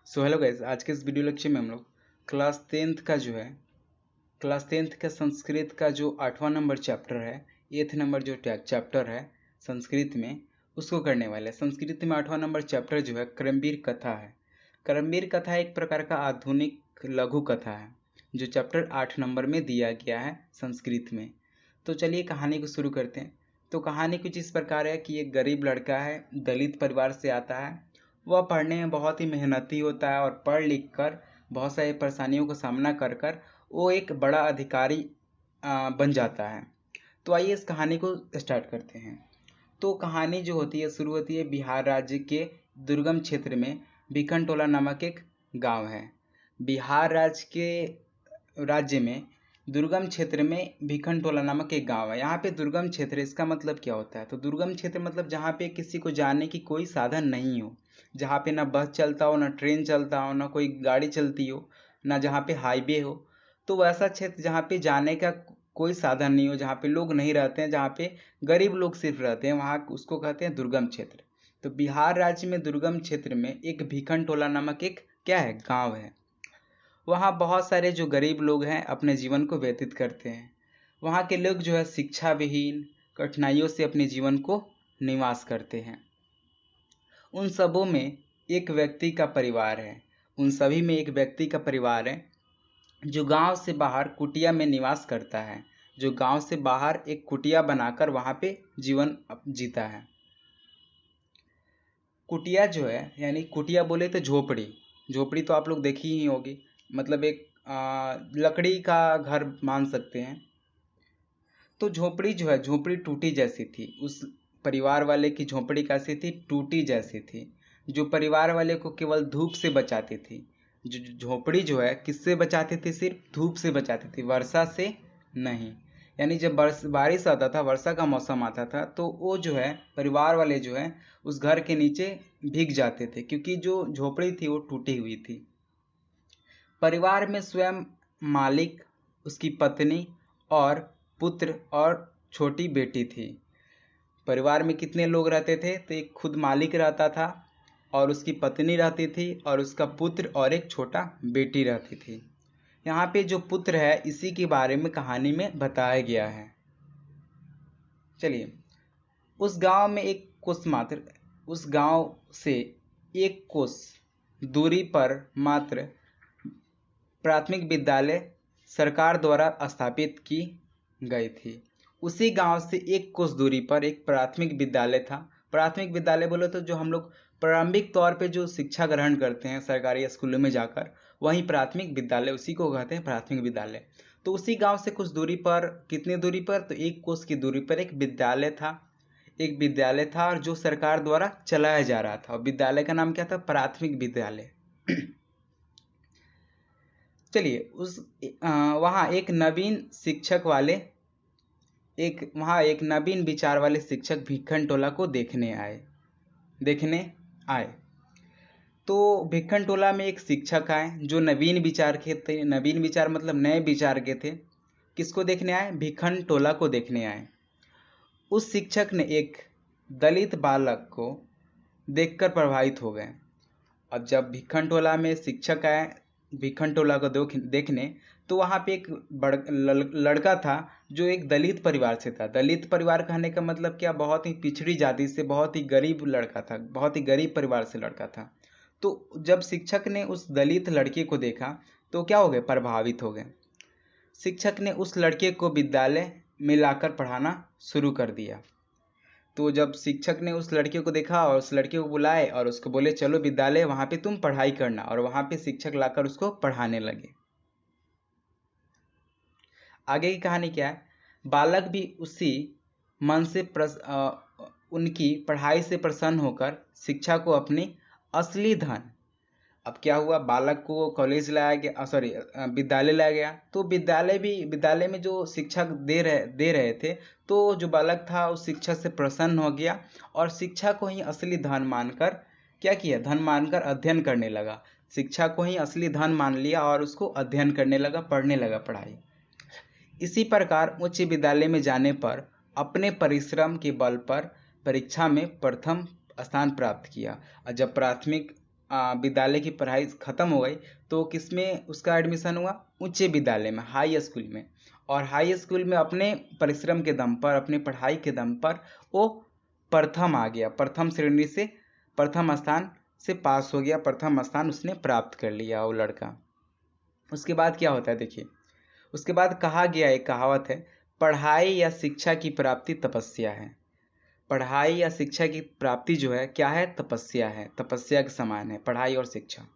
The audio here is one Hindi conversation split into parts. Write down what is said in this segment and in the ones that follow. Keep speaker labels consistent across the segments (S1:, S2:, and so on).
S1: सो हेलो गाइस, आज के इस वीडियो लेक्चर में हम लोग क्लास टेंथ का संस्कृत का जो 8वां नंबर चैप्टर है, 8th नंबर जो चैप्टर है संस्कृत में, उसको करने वाले हैं। संस्कृत में 8वां नंबर चैप्टर जो है क्रमवीर कथा है। क्रमवीर कथा एक प्रकार का आधुनिक लघु कथा है जो चैप्टर 8 नंबर में दिया गया है संस्कृत में। तो चलिए कहानी को शुरू करते हैं। तो कहानी कुछ इस प्रकार है कि एक गरीब लड़का है, दलित परिवार से आता है। वह पढ़ने में बहुत ही मेहनती होता है और पढ़ लिख कर बहुत सारी परेशानियों का सामना कर कर वो एक बड़ा अधिकारी बन जाता है। तो आइए इस कहानी को स्टार्ट करते हैं। तो कहानी जो होती है शुरू होती है बिहार राज्य के दुर्गम क्षेत्र में भिखनटोला नामक एक गांव है। बिहार राज्य में दुर्गम क्षेत्र में भिखनटोला नामक एक गांव है। यहाँ पे दुर्गम क्षेत्र, इसका मतलब क्या होता है? तो दुर्गम क्षेत्र मतलब जहाँ पे किसी को जाने की कोई साधन नहीं हो, जहाँ पे ना बस चलता हो, ना ट्रेन चलता हो, ना कोई गाड़ी चलती हो, ना जहाँ पे हाईवे हो। तो वैसा क्षेत्र जहाँ पे जाने का कोई साधन नहीं हो, जहाँ पे लोग नहीं रहते हैं, जहाँ पे गरीब लोग सिर्फ रहते हैं, वहाँ उसको कहते हैं दुर्गम क्षेत्र। तो बिहार राज्य में दुर्गम क्षेत्र में एक भिखनटोला नामक एक क्या है, गाँव है। वहाँ बहुत सारे जो गरीब लोग हैं अपने जीवन को व्यतीत करते हैं। वहाँ के लोग जो है शिक्षा विहीन कठिनाइयों से अपने जीवन को निवास करते हैं। उन सबों में एक व्यक्ति का परिवार है, उन सभी में एक व्यक्ति का परिवार है जो गांव से बाहर कुटिया में निवास करता है, जो गांव से बाहर एक कुटिया बनाकर वहाँ पे जीवन जीता है। कुटिया जो है, यानी कुटिया बोले तो झोपड़ी। झोपड़ी तो आप लोग देखी ही होगी, मतलब एक लकड़ी का घर मान सकते हैं। तो झोपड़ी जो है, झोपड़ी टूटी जैसी थी। उस परिवार वाले की झोपड़ी कैसी थी? टूटी जैसी थी, जो परिवार वाले को केवल धूप से बचाती थी। जो झोपड़ी जो है किससे बचाती थी? सिर्फ धूप से बचाती थी, वर्षा से नहीं। यानी जब बारिश आता था, वर्षा का मौसम आता था, तो वो जो है परिवार वाले जो है उस घर के नीचे भीग जाते थे, क्योंकि जो झोपड़ी थी वो टूटी हुई थी। परिवार में स्वयं मालिक, उसकी पत्नी और पुत्र और छोटी बेटी थी। परिवार में कितने लोग रहते थे? तो एक खुद मालिक रहता था और उसकी पत्नी रहती थी और उसका पुत्र और एक छोटा बेटी रहती थी। यहाँ पे जो पुत्र है इसी के बारे में कहानी में बताया गया है। चलिए, उस गांव में एक कोस मात्र, उस गांव से एक कोस दूरी पर मात्र प्राथमिक विद्यालय सरकार द्वारा स्थापित की गई थी। उसी गांव से एक कोस दूरी पर एक प्राथमिक विद्यालय था। प्राथमिक विद्यालय बोले तो जो हम लोग प्रारंभिक तौर पे जो शिक्षा ग्रहण करते हैं सरकारी स्कूलों में जाकर, वहीं प्राथमिक विद्यालय, उसी को कहते हैं प्राथमिक विद्यालय। तो उसी गांव से कुछ दूरी पर, कितनी दूरी पर? तो एक कोस की दूरी पर एक विद्यालय था। एक विद्यालय था और जो सरकार द्वारा चलाया जा रहा था। और विद्यालय का नाम क्या था? प्राथमिक विद्यालय। चलिए, वहाँ एक नवीन शिक्षक वाले, एक नवीन विचार वाले शिक्षक भिखनटोला को देखने आए। तो भिखनटोला में एक शिक्षक आए जो नवीन विचार के थे। नवीन विचार मतलब नए विचार के थे। किसको देखने आए? भिखनटोला को देखने आए। उस शिक्षक ने एक दलित बालक को देखकर प्रभावित हो गए। अब जब भिखनटोला में शिक्षक आए भिखनटोला को देखने, तो वहाँ पे एक लड़का था जो एक दलित परिवार से था। दलित परिवार कहने का मतलब क्या? बहुत ही पिछड़ी जाति से, बहुत ही गरीब लड़का था, बहुत ही गरीब परिवार से लड़का था। तो जब शिक्षक ने उस दलित लड़के को देखा तो क्या हो गए? प्रभावित हो गए। शिक्षक ने उस लड़के को विद्यालय में लाकर पढ़ाना शुरू कर दिया। तो जब शिक्षक ने उस लड़के को देखा और उस लड़के को बुलाए और उसको बोले चलो विद्यालय, वहाँ पे तुम पढ़ाई करना, और वहाँ पे शिक्षक लाकर उसको पढ़ाने लगे। आगे की कहानी क्या है? बालक भी उसी मन से उनकी पढ़ाई से प्रसन्न होकर शिक्षा को अपनी असली धन, अब क्या हुआ, बालक को कॉलेज लाया गया, सॉरी विद्यालय लाया गया। तो विद्यालय में जो शिक्षक दे रहे थे, तो जो बालक था उस शिक्षा से प्रसन्न हो गया और शिक्षा को ही असली धन मानकर क्या किया? धन मानकर अध्ययन करने लगा। शिक्षा को ही असली धन मान लिया और उसको अध्ययन करने लगा, पढ़ने लगा पढ़ाई। इसी प्रकार उच्च विद्यालय में जाने पर अपने परिश्रम के बल पर परीक्षा में प्रथम स्थान प्राप्त किया। और जब प्राथमिक विद्यालय की पढ़ाई खत्म हो गई तो किसमें उसका एडमिशन हुआ? उच्च विद्यालय में, हाई स्कूल में। और हाई स्कूल में अपने परिश्रम के दम पर, अपनी पढ़ाई के दम पर वो प्रथम आ गया, प्रथम श्रेणी से प्रथम स्थान से पास हो गया, प्रथम स्थान उसने प्राप्त कर लिया वो लड़का। उसके बाद क्या होता है देखिए, उसके बाद कहा गया, एक कहावत है, पढ़ाई या शिक्षा की प्राप्ति तपस्या है। पढ़ाई या शिक्षा की प्राप्ति जो है क्या है? तपस्या है, तपस्या के समान है पढ़ाई और शिक्षा।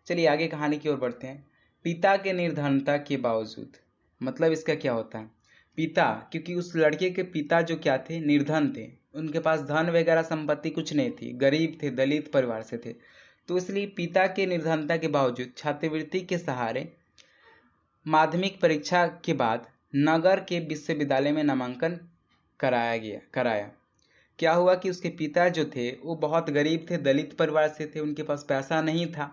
S1: चलिए आगे कहानी की ओर बढ़ते हैं। पिता के निर्धनता के बावजूद, मतलब इसका क्या होता है? पिता, क्योंकि उस लड़के के पिता जो क्या थे? निर्धन थे, उनके पास धन वगैरह संपत्ति कुछ नहीं थी, गरीब थे, दलित परिवार से थे। तो इसलिए पिता के निर्धनता के बावजूद छात्रवृत्ति के सहारे माध्यमिक परीक्षा के बाद नगर के विश्वविद्यालय में नामांकन कराया। क्या हुआ कि उसके पिता जो थे वो बहुत गरीब थे, दलित परिवार से थे, उनके पास पैसा नहीं था।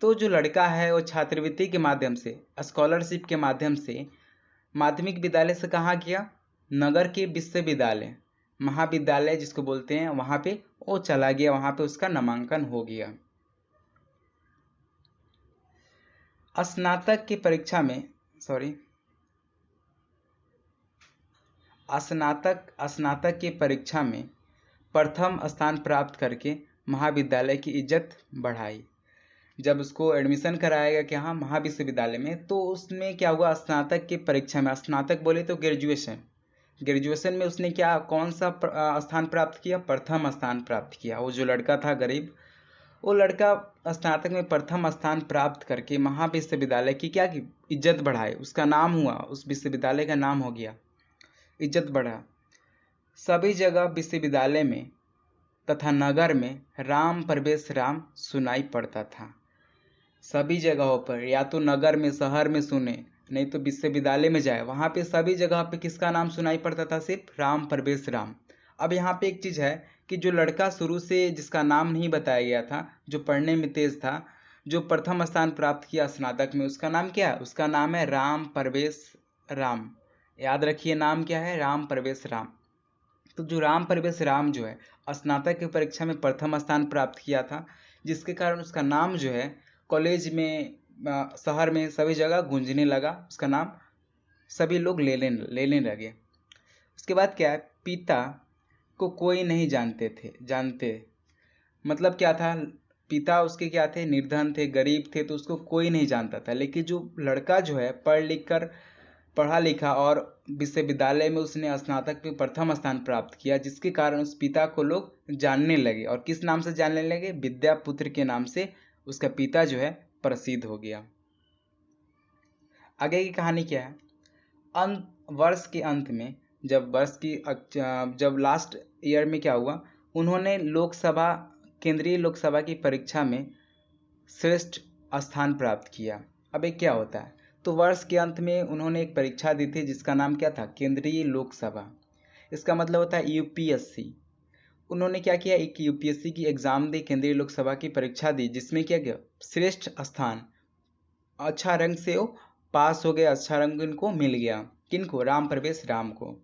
S1: तो जो लड़का है वो छात्रवृत्ति के माध्यम से, स्कॉलरशिप के माध्यम से माध्यमिक विद्यालय से कहाँ गया? नगर के विश्वविद्यालय, महाविद्यालय जिसको बोलते हैं, वहाँ पे वो चला गया, वहाँ पे उसका नामांकन हो गया। स्नातक की परीक्षा में स्नातक की परीक्षा में प्रथम स्थान प्राप्त करके महाविद्यालय की इज्जत बढ़ाई। जब उसको एडमिशन कराया गया कि हाँ महाविश्वविद्यालय में, तो उसमें क्या हुआ? स्नातक की परीक्षा में, स्नातक बोले तो ग्रेजुएशन में उसने क्या, कौन सा स्थान प्राप्त किया? प्रथम स्थान प्राप्त किया। वो जो लड़का था गरीब, वो लड़का स्नातक में प्रथम स्थान प्राप्त करके महाविश्वविद्यालय की क्या की? इज्जत बढ़ाए, उसका नाम हुआ, उस विश्वविद्यालय का नाम हो गया, इज्जत बढ़ा। सभी जगह विश्वविद्यालय में तथा नगर में राम प्रवेश राम सुनाई पड़ता था। सभी जगहों पर, या तो नगर में, शहर में सुने, नहीं तो विश्वविद्यालय में जाए, वहाँ पे सभी जगह पे किसका नाम सुनाई पड़ता था? सिर्फ राम प्रवेश राम। अब यहाँ पे एक चीज़ है कि जो लड़का शुरू से जिसका नाम नहीं बताया गया था, जो पढ़ने में तेज था, जो प्रथम स्थान प्राप्त किया स्नातक में, उसका नाम क्या है? उसका नाम है राम प्रवेश राम। याद रखिए, नाम क्या है? राम प्रवेश राम। तो जो राम प्रवेश राम जो है, स्नातक की परीक्षा में प्रथम स्थान प्राप्त किया था, जिसके कारण उसका नाम जो है कॉलेज में, शहर में, सभी जगह गूंजने लगा, उसका नाम सभी लोग लेने लगे। उसके बाद क्या है? पिता को कोई नहीं जानते, मतलब क्या था? पिता उसके क्या थे? निर्धन थे, गरीब थे, तो उसको कोई नहीं जानता था। लेकिन जो लड़का जो है पढ़ा लिखा और विश्वविद्यालय में उसने स्नातक में प्रथम स्थान प्राप्त किया, जिसके कारण उस पिता को लोग जानने लगे। और किस नाम से जानने लगे? विद्यापुत्र के नाम से उसका पिता जो है प्रसिद्ध हो गया। आगे की कहानी क्या है? वर्ष के अंत में, जब लास्ट ईयर में क्या हुआ, उन्होंने केंद्रीय लोकसभा की परीक्षा में श्रेष्ठ स्थान प्राप्त किया। अब एक क्या होता है? तो वर्ष के अंत में उन्होंने एक परीक्षा दी थी जिसका नाम क्या था? केंद्रीय लोकसभा। इसका मतलब होता है यूपीएससी। उन्होंने क्या किया? एक यूपीएससी की एग्जाम दी, केंद्रीय लोकसभा की परीक्षा दी, जिसमें क्या किया? श्रेष्ठ स्थान, अच्छा रंग से वो पास हो गए, अच्छा रंग इनको मिल गया। किनको? राम प्रवेश राम को।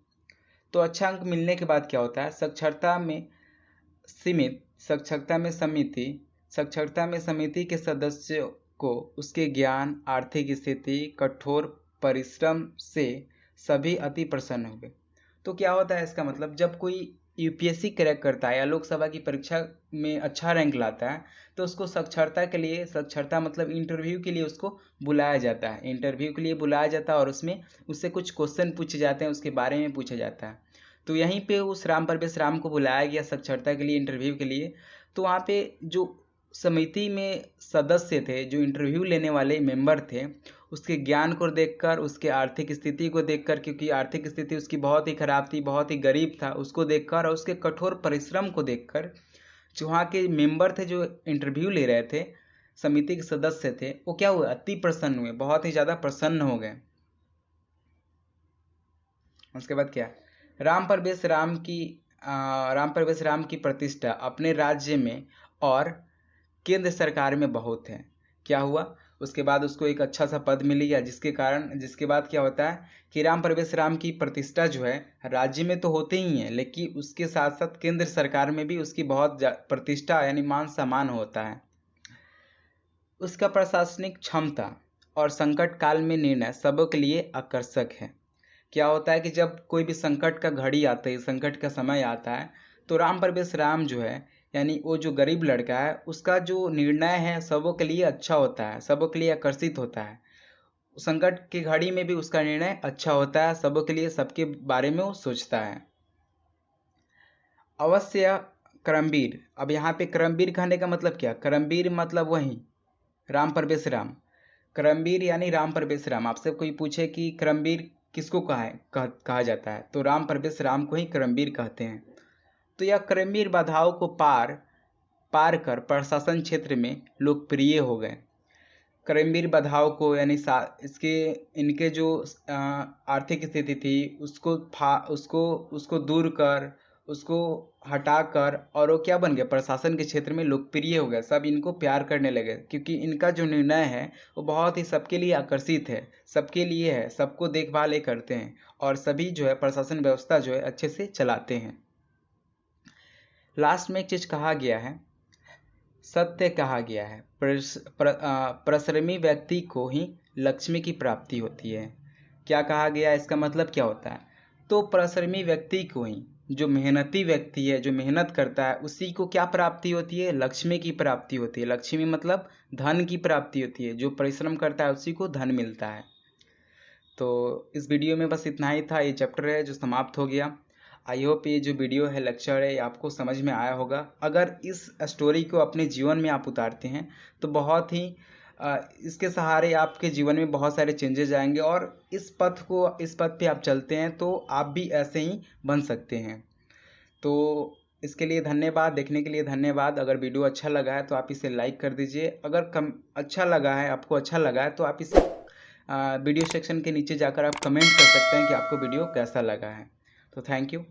S1: तो अच्छा अंक मिलने के बाद क्या होता है? साक्षरता में समिति के सदस्यों को उसके ज्ञान, आर्थिक स्थिति, कठोर परिश्रम से सभी अति प्रसन्न हुए। तो क्या होता है इसका मतलब? जब कोई यूपीएससी क्रैक करता है या लोकसभा की परीक्षा में अच्छा रैंक लाता है, तो उसको साक्षरता मतलब इंटरव्यू के लिए उसको बुलाया जाता है। इंटरव्यू के लिए बुलाया जाता है और उसमें उससे कुछ क्वेश्चन पूछे जाते हैं, उसके बारे में पूछा जाता है। तो यहीं पे उस राम प्रवेश राम को बुलाया गया साक्षरता के लिए, इंटरव्यू के लिए। तो वहाँ पे जो समिति में सदस्य थे, जो इंटरव्यू लेने वाले मेंबर थे, उसके ज्ञान को देखकर, उसके आर्थिक स्थिति को देखकर, क्योंकि आर्थिक स्थिति उसकी बहुत ही खराब थी, बहुत ही गरीब था, उसको देखकर और उसके कठोर परिश्रम को देखकर जो वहाँ के मेंबर थे, जो इंटरव्यू ले रहे थे, समिति के सदस्य थे, वो क्या हुए? अति प्रसन्न हुए, बहुत ही ज़्यादा प्रसन्न हो गए। उसके बाद क्या? राम प्रवेश राम की प्रतिष्ठा अपने राज्य में और केंद्र सरकार में बहुत है। क्या हुआ? उसके बाद उसको एक अच्छा सा पद मिल गया, जिसके बाद क्या होता है कि राम परवेश राम की प्रतिष्ठा जो है राज्य में तो होते ही है, लेकिन उसके साथ साथ केंद्र सरकार में भी उसकी बहुत प्रतिष्ठा यानी मान सम्मान होता है। उसका प्रशासनिक क्षमता और संकट काल में निर्णय सबों के लिए आकर्षक है। क्या होता है कि जब कोई भी संकट का घड़ी आता है, संकट का समय आता है, तो राम परवेश राम जो है यानी वो जो गरीब लड़का है उसका जो निर्णय है सबों के लिए अच्छा होता है, सबों के लिए आकर्षित होता है। संकट की घड़ी में भी उसका निर्णय अच्छा होता है, सबों के लिए, सबके बारे में वो सोचता है। अवश्य करमवीर। अब यहाँ पे करमवीर कहने का मतलब क्या? करमवीर मतलब वही राम परवेश राम। करमवीर यानी राम परवेश राम। आपसे कोई पूछे कि करमवीर किसको कहा जाता है, तो राम परवेश राम को ही करमवीर कहते हैं। तो यह करमवीर बाधाओं को पार कर प्रशासन क्षेत्र में लोकप्रिय हो गए। करमवीर बाधाओं को यानी इनके जो आर्थिक स्थिति थी उसको दूर कर, उसको हटाकर, और वो क्या बन गए, प्रशासन के क्षेत्र में लोकप्रिय हो गए। सब इनको प्यार करने लगे क्योंकि इनका जो निर्णय है वो बहुत ही सबके लिए आकर्षित है, सबके लिए है, सबको देखभाल ये करते हैं और सभी जो है प्रशासन व्यवस्था जो है अच्छे से चलाते हैं। लास्ट में एक चीज कहा गया है, सत्य कहा गया है, परिश्रमी व्यक्ति को ही लक्ष्मी की प्राप्ति होती है। क्या कहा गया, इसका मतलब क्या होता है? तो परिश्रमी व्यक्ति को ही, जो मेहनती व्यक्ति है, जो मेहनत करता है, उसी को क्या प्राप्ति होती है? लक्ष्मी की प्राप्ति होती है। लक्ष्मी मतलब धन की प्राप्ति होती है। जो परिश्रम करता है उसी को धन मिलता है। तो इस वीडियो में बस इतना ही था। ये चैप्टर है जो समाप्त हो गया। आई होप ये जो वीडियो है, लेक्चर है, आपको समझ में आया होगा। अगर इस स्टोरी को अपने जीवन में आप उतारते हैं तो बहुत ही इसके सहारे आपके जीवन में बहुत सारे चेंजेस आएंगे और इस पथ पे आप चलते हैं तो आप भी ऐसे ही बन सकते हैं। तो इसके लिए धन्यवाद, देखने के लिए धन्यवाद। अगर वीडियो अच्छा लगा है तो आप इसे लाइक कर दीजिए। अगर आपको अच्छा लगा है तो आप इसे वीडियो सेक्शन के नीचे जाकर आप कमेंट कर सकते हैं कि आपको वीडियो कैसा लगा है। तो थैंक यू।